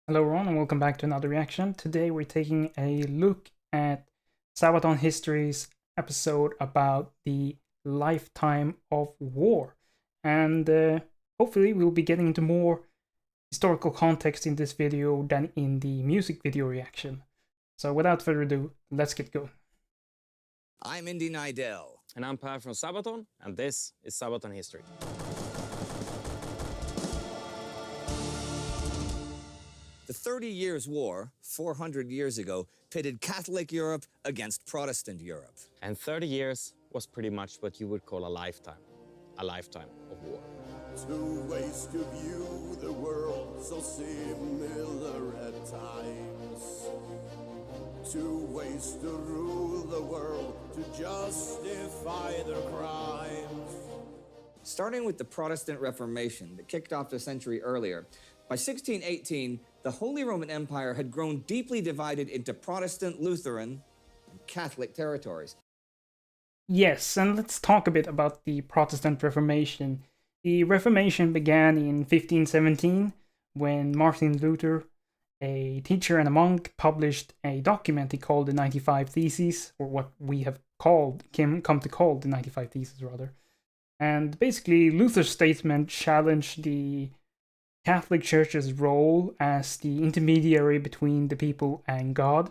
Hello everyone and welcome back to another reaction. Today we're taking a look at Sabaton History's episode about the lifetime of war. And hopefully we'll be getting into more historical context in this video than in the music video reaction. So without further ado, let's get going. I'm Indy Nidell. And I'm Per from Sabaton, and this is Sabaton History. The 30 Years' War, 400 years ago, pitted Catholic Europe against Protestant Europe. And 30 years was pretty much what you would call a lifetime of war. Two ways to view the world, so similar at times. Two ways to rule the world, to justify their crimes. Starting with the Protestant Reformation that kicked off a century earlier, by 1618, the Holy Roman Empire had grown deeply divided into Protestant, Lutheran, and Catholic territories. Yes, and let's talk a bit about the Protestant Reformation. The Reformation began in 1517 when Martin Luther, a teacher and a monk, published a document he called the 95 Theses, or what we have come to call the 95 Theses rather. And basically Luther's statement challenged the Catholic Church's role as the intermediary between the people and God,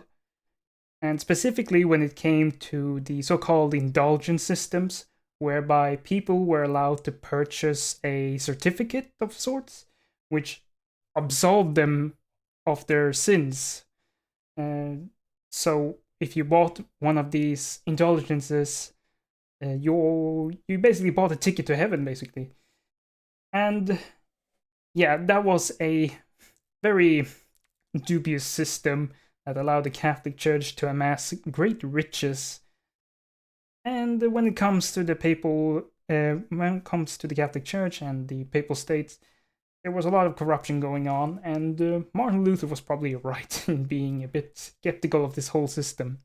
and specifically when it came to the so-called indulgence systems, whereby people were allowed to purchase a certificate of sorts, which absolved them of their sins. So if you bought one of these indulgences, you basically bought a ticket to heaven, basically. And yeah, that was a very dubious system that allowed the Catholic Church to amass great riches. And when it comes to the Catholic Church and the Papal States, there was a lot of corruption going on, and Martin Luther was probably right in being a bit skeptical of this whole system.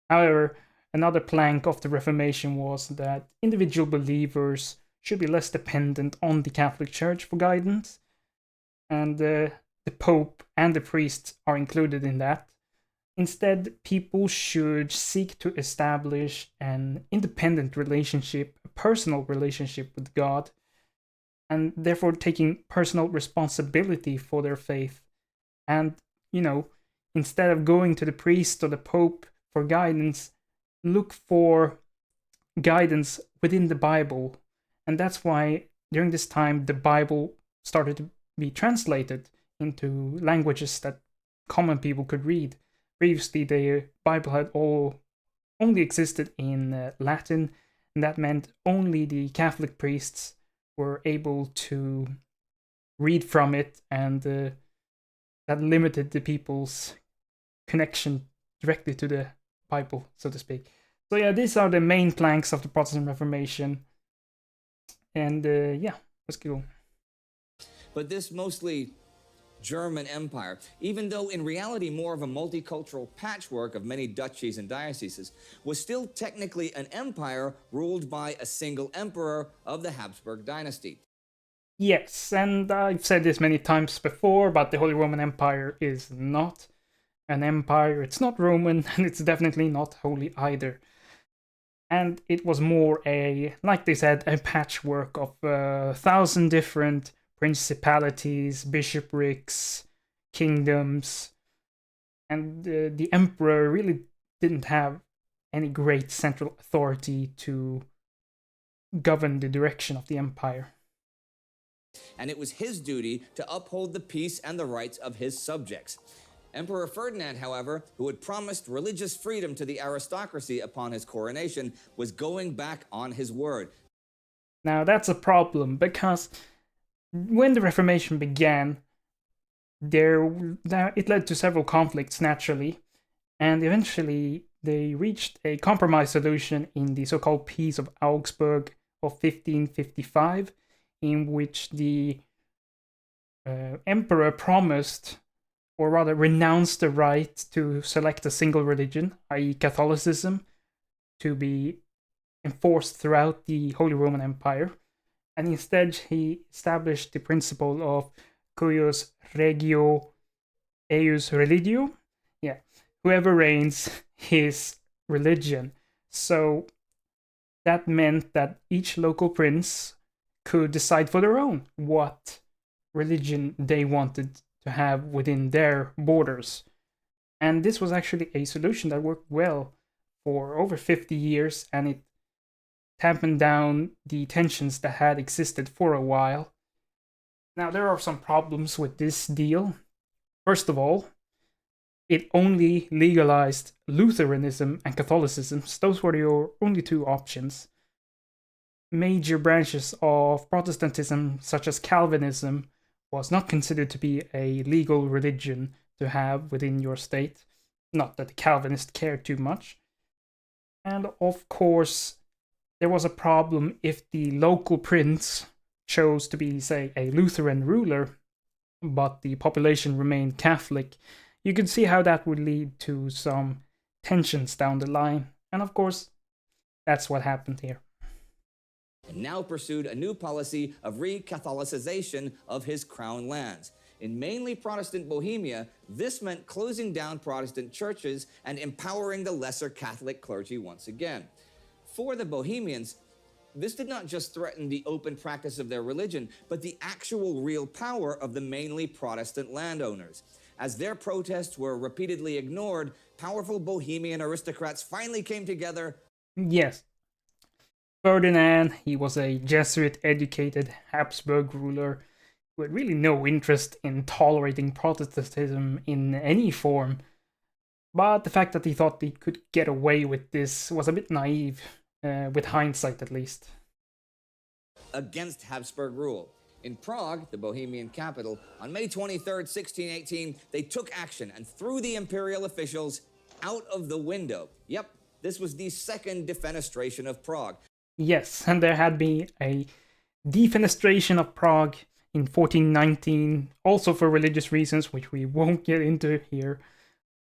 However, another plank of the Reformation was that individual believers should be less dependent on the Catholic Church for guidance, and the Pope and the priests are included in that. Instead, people should seek to establish an independent relationship, a personal relationship with God, and therefore taking personal responsibility for their faith. And, instead of going to the priest or the Pope for guidance, look for guidance within the Bible. And that's why during this time the Bible started to be translated into languages that common people could read. Previously, the Bible had only existed in Latin, and that meant only the Catholic priests were able to read from it, and that limited the people's connection directly to the Bible, so to speak. So yeah, these are the main planks of the Protestant Reformation. And yeah, let's go. But this mostly German empire, even though in reality more of a multicultural patchwork of many duchies and dioceses, was still technically an empire ruled by a single emperor of the Habsburg dynasty. Yes, and I've said this many times before, but the Holy Roman Empire is not an empire, it's not Roman, and it's definitely not holy either. And it was more like they said, a patchwork of 1,000 different principalities, bishoprics, kingdoms, and the emperor really didn't have any great central authority to govern the direction of the empire. And it was his duty to uphold the peace and the rights of his subjects. Emperor Ferdinand, however, who had promised religious freedom to the aristocracy upon his coronation, was going back on his word. Now that's a problem, because when the Reformation began, it led to several conflicts naturally, and eventually they reached a compromise solution in the so-called Peace of Augsburg of 1555, in which the emperor promised, or rather renounced, the right to select a single religion, i.e. Catholicism, to be enforced throughout the Holy Roman Empire. And instead he established the principle of cuius regio eius religio. Yeah, whoever reigns his religion. So that meant that each local prince could decide for their own what religion they wanted to have within their borders. And this was actually a solution that worked well for over 50 years, and it tampened down the tensions that had existed for a while. Now, there are some problems with this deal. First of all, it only legalized Lutheranism and Catholicism. Those were your only two options. Major branches of Protestantism, such as Calvinism, was not considered to be a legal religion to have within your state. Not that the Calvinists cared too much. And of course, there was a problem if the local prince chose to be, say, a Lutheran ruler, but the population remained Catholic. You could see how that would lead to some tensions down the line. And of course, that's what happened here. And now pursued a new policy of re-Catholicization of his crown lands. In mainly Protestant Bohemia, this meant closing down Protestant churches and empowering the lesser Catholic clergy once again. For the Bohemians, this did not just threaten the open practice of their religion, but the actual real power of the mainly Protestant landowners. As their protests were repeatedly ignored, powerful Bohemian aristocrats finally came together. Yes. Ferdinand, he was a Jesuit-educated Habsburg ruler who had really no interest in tolerating Protestantism in any form. But the fact that he thought he could get away with this was a bit naive, with hindsight at least. Against Habsburg rule. In Prague, the Bohemian capital, on May 23rd, 1618, they took action and threw the imperial officials out of the window. Yep, this was the second defenestration of Prague. Yes, and there had been a defenestration of Prague in 1419, also for religious reasons, which we won't get into here.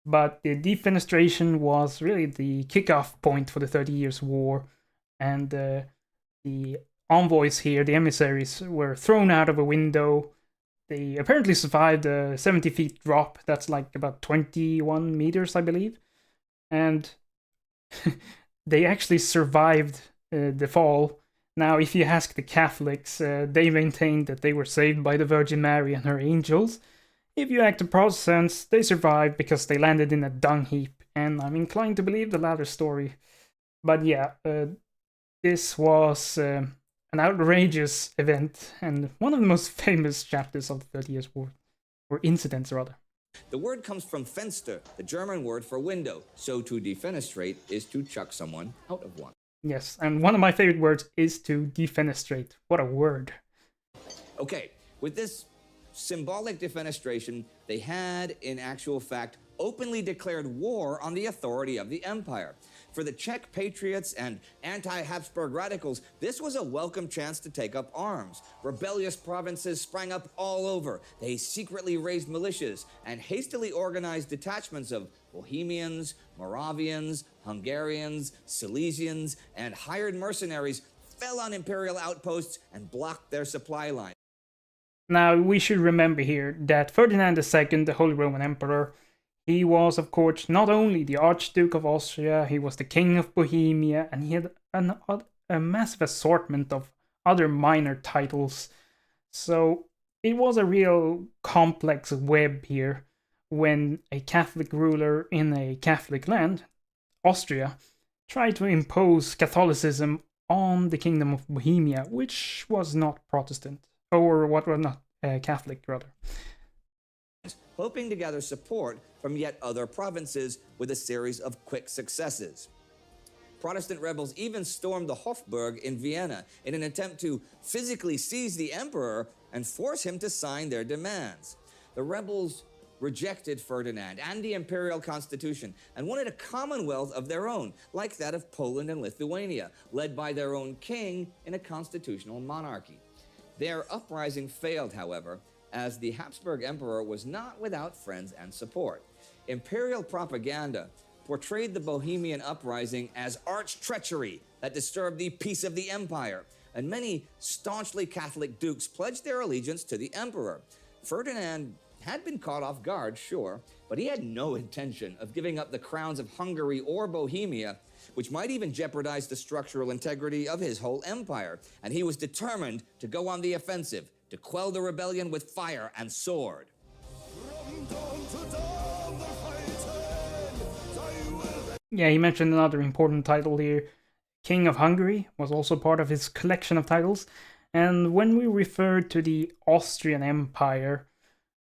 But the defenestration was really the kickoff point for the 30 Years' War, and the envoys here, the emissaries, were thrown out of a window. They apparently survived a 70 feet drop. That's like about 21 meters, I believe. And they actually survived the fall. Now, if you ask the Catholics, they maintained that they were saved by the Virgin Mary and her angels. If you ask the Protestants, they survived because they landed in a dung heap, and I'm inclined to believe the latter story. But yeah, this was an outrageous event, and one of the most famous chapters of the 30 Years' War, or incidents rather. The word comes from Fenster, the German word for window, so to defenestrate is to chuck someone out of one. Yes, and one of my favorite words is to defenestrate. What a word. Okay, with this symbolic defenestration, they had, in actual fact, openly declared war on the authority of the empire. For the Czech patriots and anti-Habsburg radicals, this was a welcome chance to take up arms. Rebellious provinces sprang up all over. They secretly raised militias and hastily organized detachments of Bohemians, Moravians, Hungarians, Silesians, and hired mercenaries fell on imperial outposts and blocked their supply line. Now, we should remember here that Ferdinand II, the Holy Roman Emperor, he was, of course, not only the Archduke of Austria, he was the King of Bohemia, and he had a massive assortment of other minor titles. So it was a real complex web here when a Catholic ruler in a Catholic land, Austria, tried to impose Catholicism on the Kingdom of Bohemia, which was not Protestant, or what was not Catholic, rather. Hoping to gather support from yet other provinces with a series of quick successes. Protestant rebels even stormed the Hofburg in Vienna in an attempt to physically seize the emperor and force him to sign their demands. The rebels rejected Ferdinand and the imperial constitution and wanted a commonwealth of their own, like that of Poland and Lithuania, led by their own king in a constitutional monarchy. Their uprising failed, however, as the Habsburg emperor was not without friends and support. Imperial propaganda portrayed the Bohemian uprising as arch treachery that disturbed the peace of the empire, and many staunchly Catholic dukes pledged their allegiance to the emperor. Ferdinand had been caught off guard, sure, but he had no intention of giving up the crowns of Hungary or Bohemia, which might even jeopardize the structural integrity of his whole empire. And he was determined to go on the offensive, to quell the rebellion with fire and sword. Yeah, he mentioned another important title here. King of Hungary was also part of his collection of titles. And when we refer to the Austrian Empire,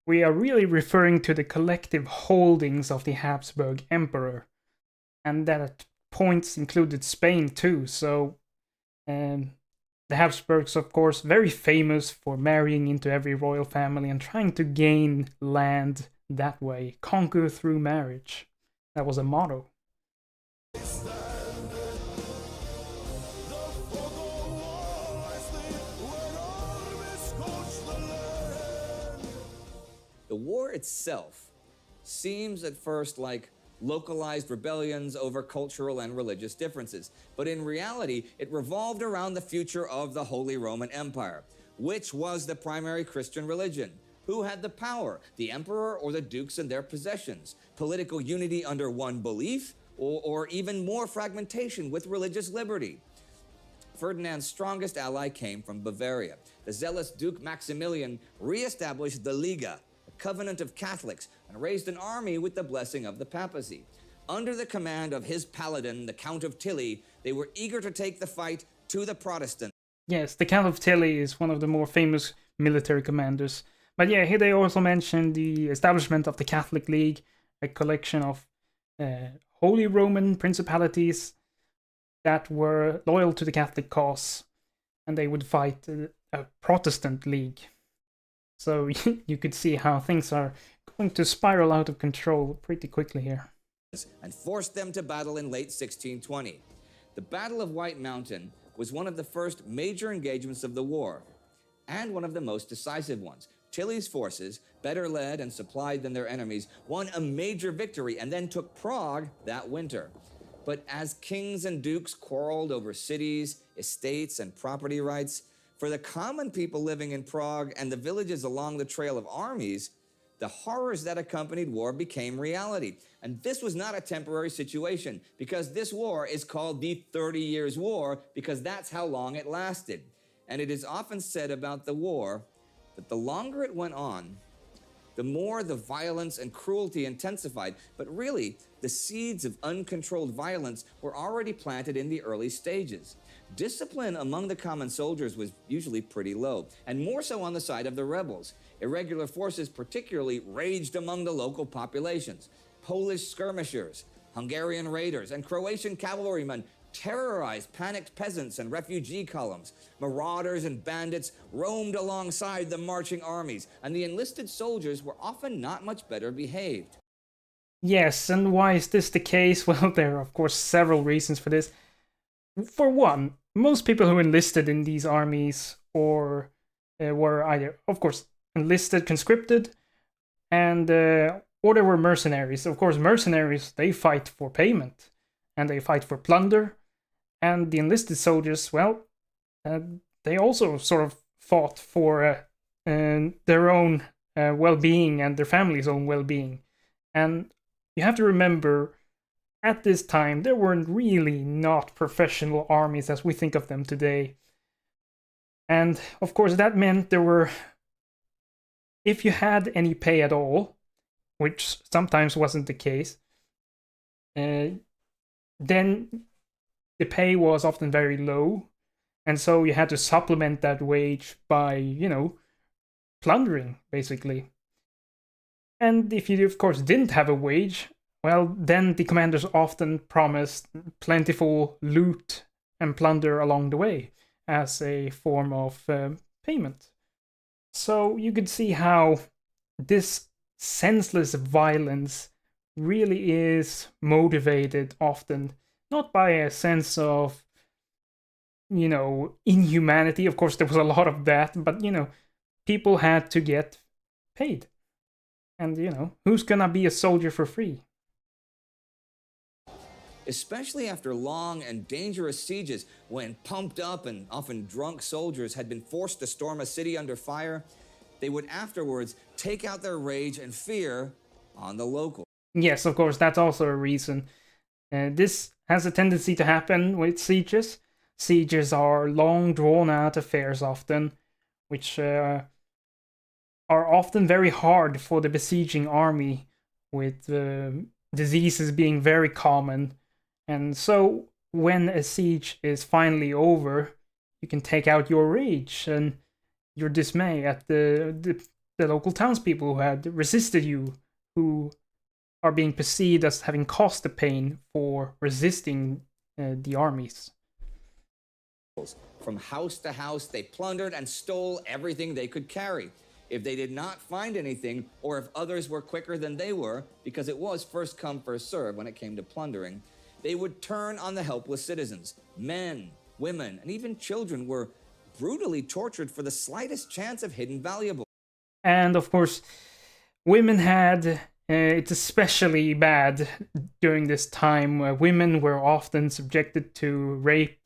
we are really referring to the collective holdings of the Habsburg Emperor. And that at points included Spain too. So the Habsburgs, of course, very famous for marrying into every royal family and trying to gain land that way. Conquer through marriage. That was a motto. The war itself seems at first like localized rebellions over cultural and religious differences, but in reality, it revolved around the future of the Holy Roman Empire. Which was the primary Christian religion? Who had the power, the emperor or the dukes and their possessions? Political unity under one belief, or even more fragmentation with religious liberty? Ferdinand's strongest ally came from Bavaria. The zealous Duke Maximilian re-established the Liga, a covenant of Catholics, and raised an army with the blessing of the papacy. Under the command of his paladin, the Count of Tilly, they were eager to take the fight to the Protestants. Yes, the Count of Tilly is one of the more famous military commanders. But yeah, here they also mentioned the establishment of the Catholic League, a collection of Holy Roman principalities that were loyal to the Catholic cause, and they would fight a Protestant league. So you could see how things are going to spiral out of control pretty quickly here. And forced them to battle in late 1620. The Battle of White Mountain was one of the first major engagements of the war, and one of the most decisive ones. Tilly's forces, better led and supplied than their enemies, won a major victory and then took Prague that winter. But as kings and dukes quarreled over cities, estates, and property rights, for the common people living in Prague and the villages along the trail of armies, the horrors that accompanied war became reality. And this was not a temporary situation, because this war is called the 30 Years' War, because that's how long it lasted. And it is often said about the war that the longer it went on, the more the violence and cruelty intensified. But really, the seeds of uncontrolled violence were already planted in the early stages. Discipline among the common soldiers was usually pretty low, and more so on the side of the rebels. Irregular forces particularly raged among the local populations. Polish skirmishers, Hungarian raiders, and Croatian cavalrymen terrorized panicked peasants and refugee columns. Marauders and bandits roamed alongside the marching armies, and the enlisted soldiers were often not much better behaved. Yes, and why is this the case? Well, there are of course several reasons for this. For one, most people who enlisted in these armies or were either, of course, enlisted, conscripted, and or they were mercenaries. Of course, mercenaries, they fight for payment, and they fight for plunder. And the enlisted soldiers, well, they also sort of fought for their own well-being and their family's own well-being. And you have to remember, at this time, there were really not professional armies as we think of them today. And of course, that meant there were, if you had any pay at all, which sometimes wasn't the case, then the pay was often very low, and so you had to supplement that wage by, plundering, basically. And if you, of course, didn't have a wage, well, then the commanders often promised plentiful loot and plunder along the way as a form of payment. So you could see how this senseless violence really is motivated often not by a sense of, inhumanity. Of course, there was a lot of that, but, people had to get paid. And, who's gonna be a soldier for free? Especially after long and dangerous sieges, when pumped up and often drunk soldiers had been forced to storm a city under fire, They would afterwards take out their rage and fear on the locals. Yes, of course, that's also a reason. This has a tendency to happen with sieges. Sieges are long, drawn-out affairs often, which are often very hard for the besieging army, with diseases being very common. And so, when a siege is finally over, you can take out your rage and your dismay at the local townspeople who had resisted you, who are being perceived as having caused the pain for resisting the armies. From house to house, they plundered and stole everything they could carry. If they did not find anything, or if others were quicker than they were, because it was first come, first serve when it came to plundering, they would turn on the helpless citizens. Men, women, and even children were brutally tortured for the slightest chance of hidden valuables. And of course, women had it's especially bad during this time. Women were often subjected to rape.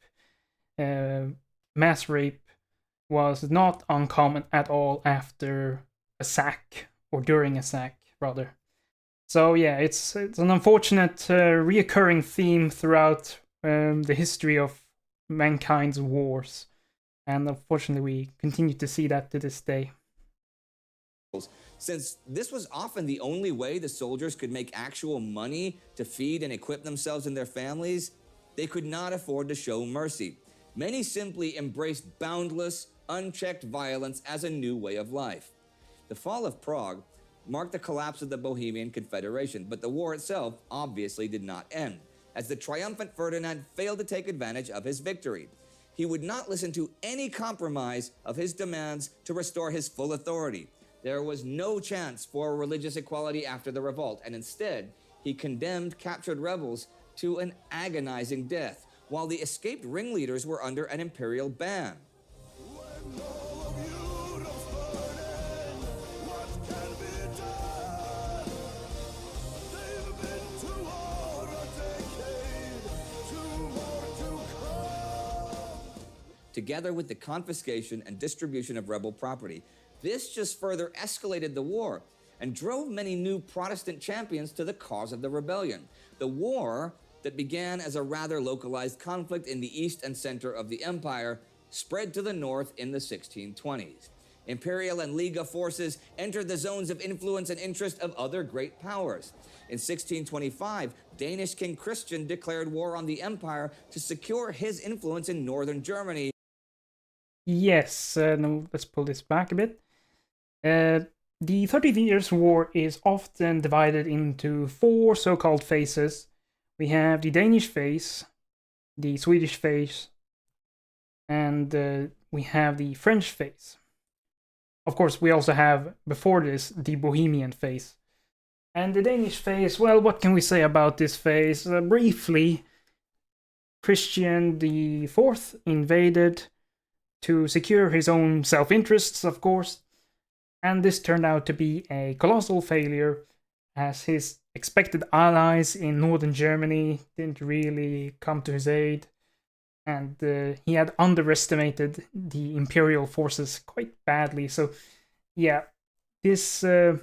Mass rape was not uncommon at all after a sack, or during a sack, rather. So yeah, it's an unfortunate reoccurring theme throughout the history of mankind's wars. And unfortunately, we continue to see that to this day. Since this was often the only way the soldiers could make actual money to feed and equip themselves and their families, they could not afford to show mercy. Many simply embraced boundless, unchecked violence as a new way of life. The fall of Prague marked the collapse of the Bohemian Confederation, but the war itself obviously did not end, as the triumphant Ferdinand failed to take advantage of his victory. He would not listen to any compromise of his demands to restore his full authority. There was no chance for religious equality after the revolt, and instead, he condemned captured rebels to an agonizing death, while the escaped ringleaders were under an imperial ban. Together with the confiscation and distribution of rebel property, this just further escalated the war and drove many new Protestant champions to the cause of the rebellion. The war that began as a rather localized conflict in the east and center of the empire spread to the north in the 1620s. Imperial and Liga forces entered the zones of influence and interest of other great powers. In 1625, Danish King Christian declared war on the empire to secure his influence in northern Germany. Yes, now let's pull this back a bit. The 30 Years' War is often divided into 4 so-called phases. We have the Danish phase, the Swedish phase, and we have the French phase. Of course, we also have, before this, the Bohemian phase. And the Danish phase, well, what can we say about this phase? Briefly, Christian IV invaded to secure his own self-interests, of course, and this turned out to be a colossal failure, as his expected allies in northern Germany didn't really come to his aid, and he had underestimated the imperial forces quite badly. So yeah, this failure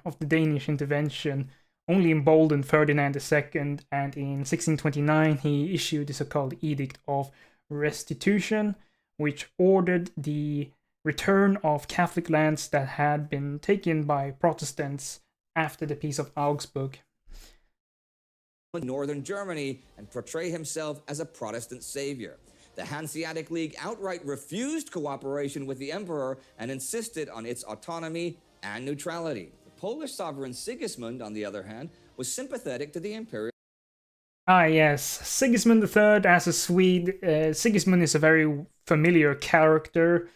of the Danish intervention only emboldened Ferdinand II, and in 1629 he issued the so-called Edict of Restitution, which ordered the return of Catholic lands that had been taken by Protestants after the Peace of Augsburg. Northern Germany and portray himself as a Protestant savior. The Hanseatic League outright refused cooperation with the emperor and insisted on its autonomy and neutrality. The Polish sovereign Sigismund, on the other hand, was sympathetic to the imperial. Ah yes, Sigismund III as a Swede. Sigismund is a very familiar character.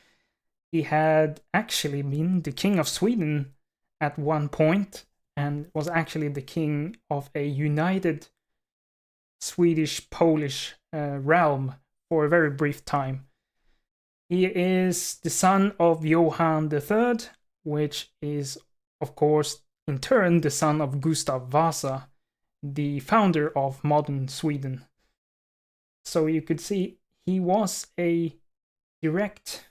He had actually been the king of Sweden at one point, and was actually the king of a united Swedish-Polish realm for a very brief time. He is the son of Johann III, which is, of course, in turn the son of Gustav Vasa, the founder of modern Sweden. So you could see he was a direct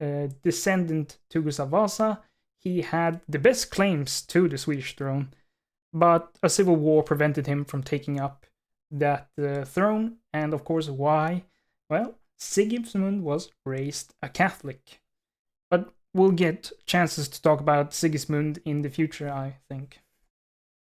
descendant to Gustav Vasa, he had the best claims to the Swedish throne, but a civil war prevented him from taking up that throne. And of course, why? Well, Sigismund was raised a Catholic. But we'll get chances to talk about Sigismund in the future, I think.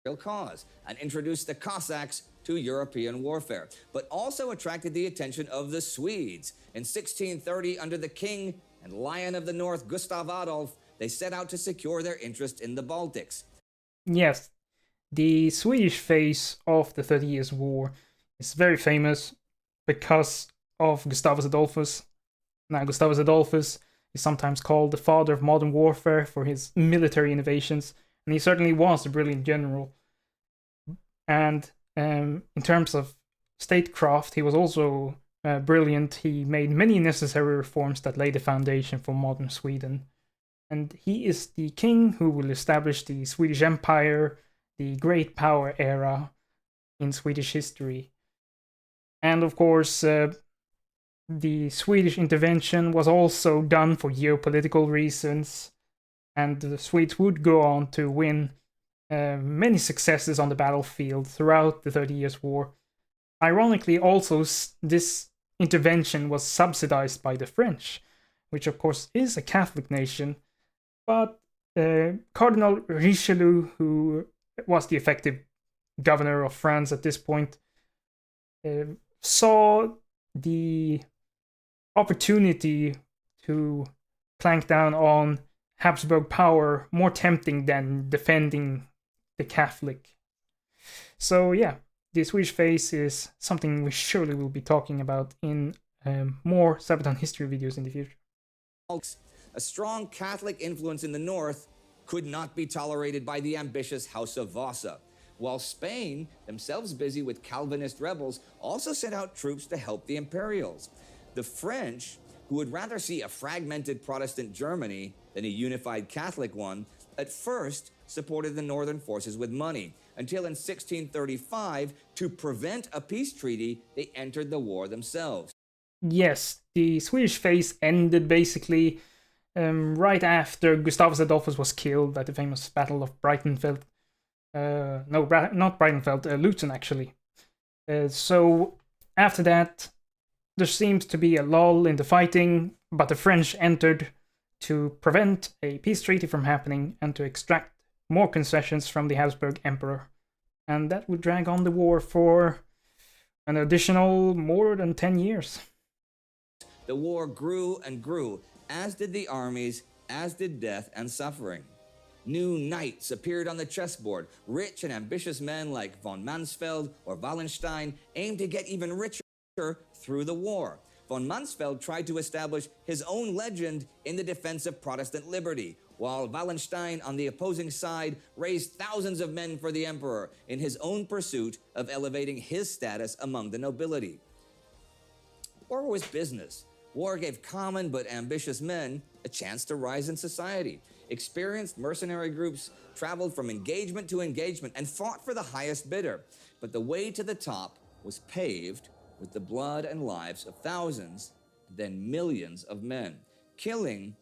Real cause and introduced the Cossacks to European warfare, but also attracted the attention of the Swedes. In 1630, under the king and Lion of the North, Gustav Adolf, they set out to secure their interest in the Baltics. Yes, the Swedish phase of the 30 Years' War is very famous because of Gustavus Adolphus. Now, Gustavus Adolphus is sometimes called the father of modern warfare for his military innovations, and he certainly was a brilliant general. And in terms of statecraft, he was also brilliant. He made many necessary reforms that laid the foundation for modern Sweden. And he is the king who will establish the Swedish Empire, the Great Power era in Swedish history. And of course, the Swedish intervention was also done for geopolitical reasons, and the Swedes would go on to win many successes on the battlefield throughout the 30 Years' War. Ironically, also, this intervention was subsidized by the French, which of course is a Catholic nation, but Cardinal Richelieu, who was the effective governor of France at this point, saw the opportunity to clank down on Habsburg power more tempting than defending the Catholic. So yeah, the Swedish phase is something we surely will be talking about in more Sabaton History videos in the future. A strong Catholic influence in the north could not be tolerated by the ambitious House of Vasa, while Spain, themselves busy with Calvinist rebels, also sent out troops to help the Imperials. The French, who would rather see a fragmented Protestant Germany than a unified Catholic one, at first supported the northern forces with money, until in 1635, to prevent a peace treaty, they entered the war themselves. Yes, the Swedish phase ended basically right after Gustavus Adolphus was killed at the famous Battle of Breitenfeld. Not Breitenfeld, Lutzen actually. So after that, there seems to be a lull in the fighting, but the French entered to prevent a peace treaty from happening and to extract more concessions from the Habsburg Emperor. And that would drag on the war for an additional more than 10 years. The war grew and grew, as did the armies, as did death and suffering. New knights appeared on the chessboard. Rich and ambitious men like von Mansfeld or Wallenstein aimed to get even richer through the war. Von Mansfeld tried to establish his own legend in the defense of Protestant liberty, while Wallenstein on the opposing side raised thousands of men for the emperor in his own pursuit of elevating his status among the nobility. War was business. War gave common but ambitious men a chance to rise in society. Experienced mercenary groups traveled from engagement to engagement and fought for the highest bidder. But the way to the top was paved with the blood and lives of thousands, then millions of men. Killing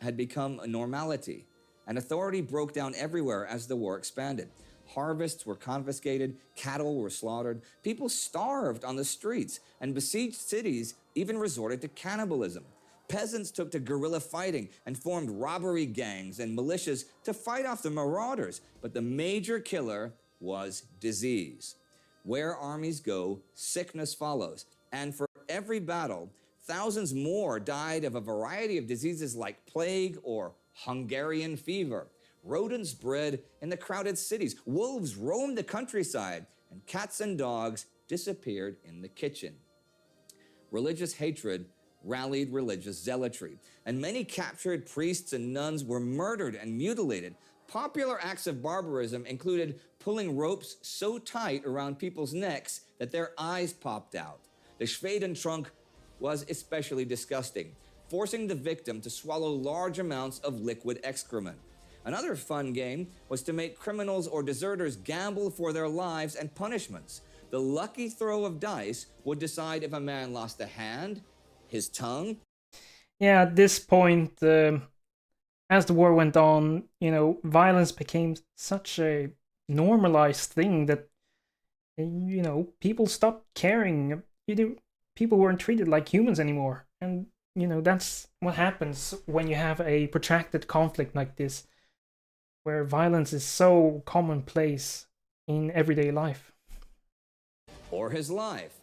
had become a normality, and authority broke down everywhere as the war expanded. Harvests were confiscated, cattle were slaughtered, people starved on the streets, and besieged cities even resorted to cannibalism. Peasants took to guerrilla fighting and formed robbery gangs and militias to fight off the marauders. But the major killer was disease. Where armies go, sickness follows. And for every battle, thousands more died of a variety of diseases like plague or Hungarian fever. Rodents bred in the crowded cities. Wolves roamed the countryside, and cats and dogs disappeared in the kitchen. Religious hatred rallied religious zealotry, and many captured priests and nuns were murdered and mutilated. Popular acts of barbarism included pulling ropes so tight around people's necks that their eyes popped out. The Schwedentrunk was especially disgusting, forcing the victim to swallow large amounts of liquid excrement. Another fun game was to make criminals or deserters gamble for their lives and punishments. The lucky throw of dice would decide if a man lost a hand, his tongue. yeah, at this point, as the war went on, violence became such a normalized thing that people stopped caring. People weren't treated like humans anymore, and that's what happens when you have a protracted conflict like this, where violence is so commonplace in everyday life. Or his life.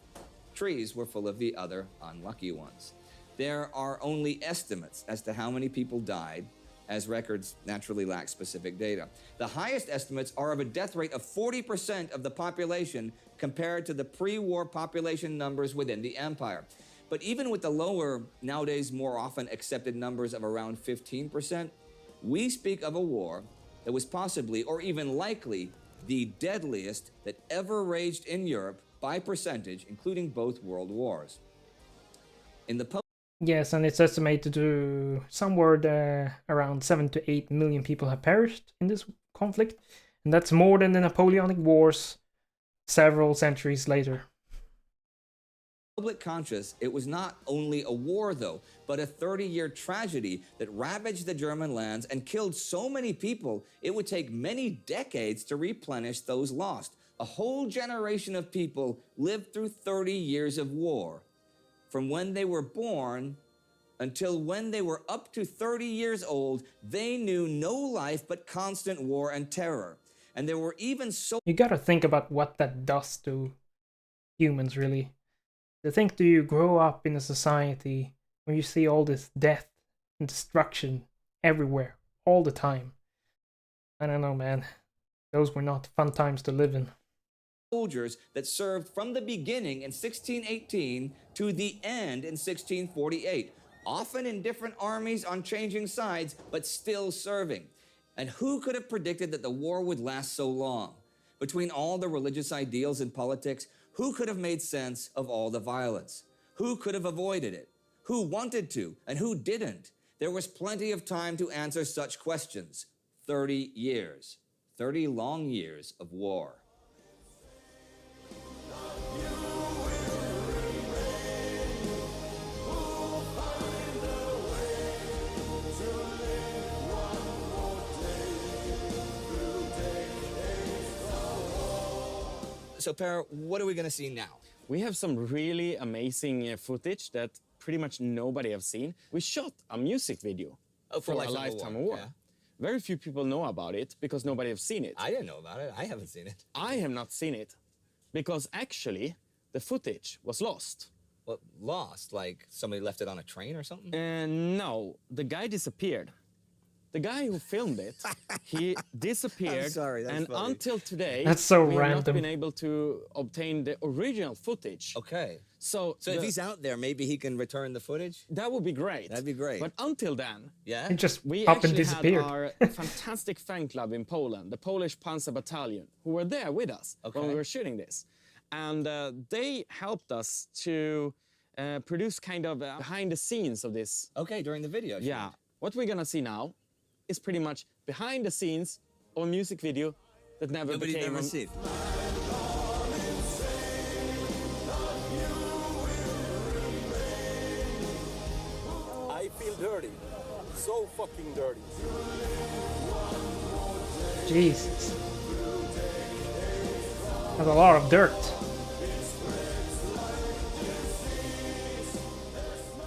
Trees were full of the other unlucky ones. There are only estimates as to how many people died, as records naturally lack specific data. The highest estimates are of a death rate of 40% of the population compared to the pre-war population numbers within the empire. But even with the lower, nowadays more often accepted numbers of around 15%, we speak of a war that was possibly, or even likely, the deadliest that ever raged in Europe by percentage, including both world wars. In the Yes, and it's estimated to somewhere around 7 to 8 million people have perished in this conflict, and that's more than the Napoleonic Wars several centuries later. Public conscious, it was not only a war, though, but a 30-year tragedy that ravaged the German lands and killed so many people, it would take many decades to replenish those lost. A whole generation of people lived through 30 years of war. From when they were born until when they were up to 30 years old, they knew no life but constant war and terror. And there were even You gotta think about what that does to humans, really. To think that you grow up in a society where you see all this death and destruction everywhere, all the time. I don't know, man. Those were not fun times to live in. Soldiers that served from the beginning in 1618 to the end in 1648, often in different armies on changing sides, but still serving. And who could have predicted that the war would last so long? Between all the religious ideals and politics, who could have made sense of all the violence? Who could have avoided it? Who wanted to and who didn't? There was plenty of time to answer such questions. 30 years. 30 long years of war. So, Per, what are we going to see now? We have some really amazing footage that pretty much nobody have seen. We shot a music video for a Lifetime Award. Yeah. Very few people know about it because nobody have seen it. I didn't know about it. I haven't seen it. I have not seen it because actually the footage was lost. What, lost? Like somebody left it on a train or something? No, the guy disappeared. The guy who filmed it, he disappeared. I'm sorry, that's and funny. until today, that's so we random. have not been able to obtain the original footage. Okay. So if he's out there, maybe he can return the footage? That would be great. That'd be great. But until then, yeah, it just we up and actually disappeared. had our fantastic fan club in Poland, the Polish Panzer Battalion, who were there with us when we were shooting this. And they helped us to produce kind of behind the scenes of this. Okay, during the video shoot. Yeah. What we're gonna see now is pretty much behind the scenes of a music video that Nobody's became never seen. I feel dirty. So fucking dirty. Jesus. That's a lot of dirt.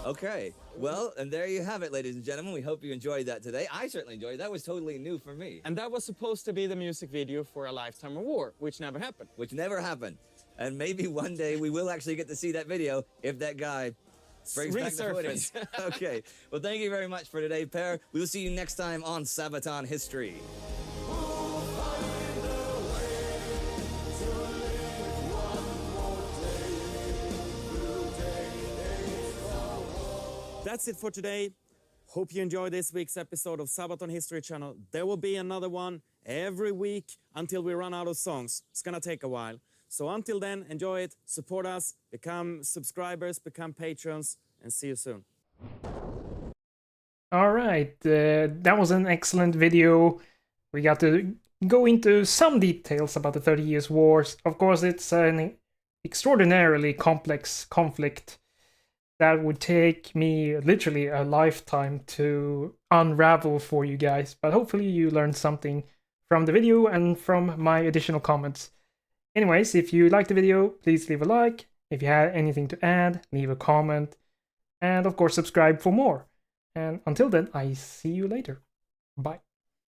Okay, well, and there you have it, ladies and gentlemen. We hope you enjoyed that today. I certainly enjoyed it. That was totally new for me. And that was supposed to be the music video for a Lifetime Award, which never happened. Which never happened. And maybe one day we will actually get to see that video if that guy brings back the footage. Okay, well, thank you very much for today, Per. We will see you next time on Sabaton History. That's it for today. Hope you enjoyed this week's episode of Sabaton History Channel. There will be another one every week until we run out of songs. It's gonna take a while. So until then, enjoy it, support us, become subscribers, become patrons, and see you soon. All right, that was an excellent video. We got to go into some details about the 30 Years' Wars. Of course, it's an extraordinarily complex conflict that would take me literally a lifetime to unravel for you guys, but hopefully you learned something from the video and from my additional comments. Anyways, if you liked the video, please leave a like. If you had anything to add, leave a comment. And of course, subscribe for more. And until then, I see you later. Bye.